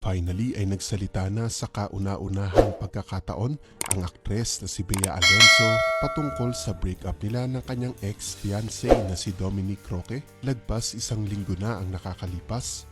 Finally ay nagsalita na sa kauna-unahang pagkakataon ang aktres na si Bea Alonzo patungkol sa breakup nila ng kanyang ex-fiancé na si Dominic Roque. Lagpas isang linggo na ang nakakalipas.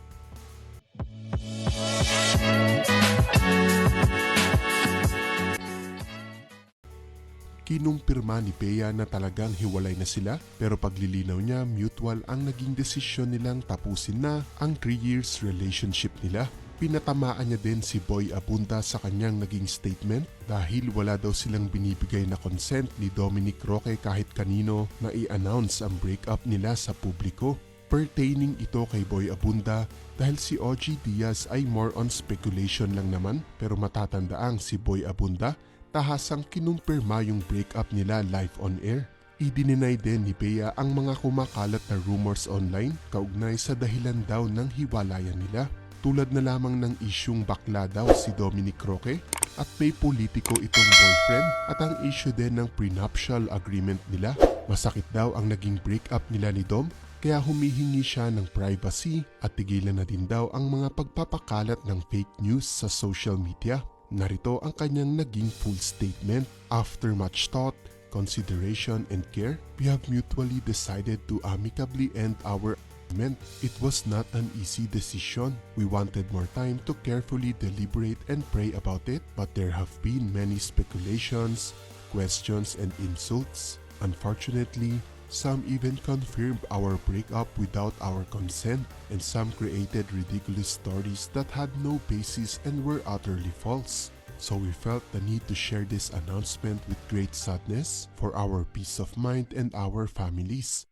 Kinumpirma ni Bea na talagang hiwalay na sila, pero paglilinaw niya mutual ang naging desisyon nilang tapusin na ang 3 years relationship nila. Pinatamaan niya din si Boy Abunda sa kanyang naging statement dahil wala daw silang binibigay na consent ni Dominic Roque kahit kanino na i-announce ang breakup nila sa publiko. Pertaining ito kay Boy Abunda dahil si OG Diaz ay more on speculation lang naman, pero matatandaang si Boy Abunda tahasang kinumpirma yung breakup nila live on air. Idininay din ni Bea ang mga kumakalat na rumors online kaugnay sa dahilan daw ng hiwalayan nila. Tulad na lamang ng isyung bakla daw si Dominic Roque at may politiko itong boyfriend at ang issue din ng prenuptial agreement nila. Masakit daw ang naging breakup nila ni Dom kaya humihingi siya ng privacy at tigilan na din daw ang mga pagpapakalat ng fake news sa social media. Narito ang kanyang naging full statement. After much thought, consideration and care, we have mutually decided to amicably end our argument. It was not an easy decision. We wanted more time to carefully deliberate and pray about it, but there have been many speculations, questions and insults. Unfortunately, some even confirmed our breakup without our consent, and some created ridiculous stories that had no basis and were utterly false. So we felt the need to share this announcement with great sadness for our peace of mind and our families.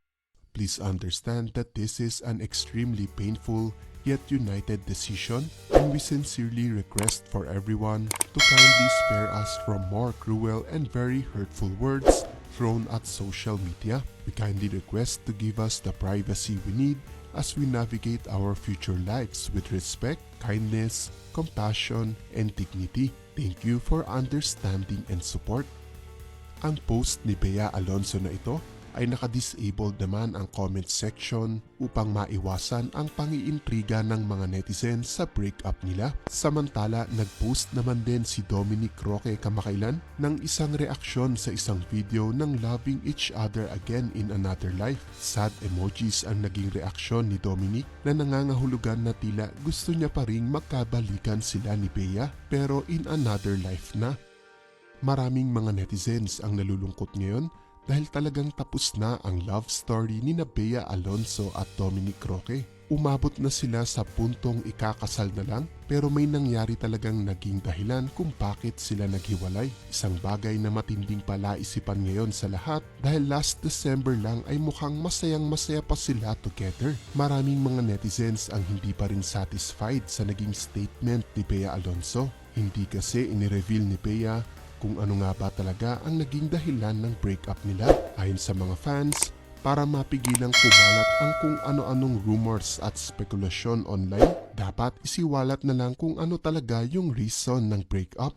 Please understand that this is an extremely painful yet united decision, and we sincerely request for everyone to kindly spare us from more cruel and very hurtful words thrown at social media. We kindly request to give us the privacy we need as we navigate our future lives with respect, kindness, compassion, and dignity. Thank you for understanding and support. Ang post ni Bea Alonzo na ito ay naka-disabled naman ang comment section upang maiwasan ang pangiintriga ng mga netizens sa breakup nila. Samantala, nag-post naman din si Dominic Roque kamakailan ng isang reaksyon sa isang video ng loving each other again in another life. Sad emojis ang naging reaksyon ni Dominic na nangangahulugan na tila gusto niya pa ring magkabalikan sila ni Bea pero in another life na. Maraming mga netizens ang nalulungkot ngayon dahil talagang tapos na ang love story ni Bea Alonzo at Dominic Roque. Umabot na sila sa puntong ikakasal na lang, pero may nangyari talagang naging dahilan kung bakit sila naghiwalay. Isang bagay na matinding palaisipan ngayon sa lahat dahil last December lang ay mukhang masayang-masaya pa sila together. Maraming mga netizens ang hindi pa rin satisfied sa naging statement ni Bea Alonzo. Hindi kasi inireveal ni Bea kung ano nga ba talaga ang naging dahilan ng breakup nila. Ayon sa mga fans, para mapigilang kumalat ang kung ano-anong rumors at spekulasyon online, dapat isiwalat na lang kung ano talaga yung reason ng breakup.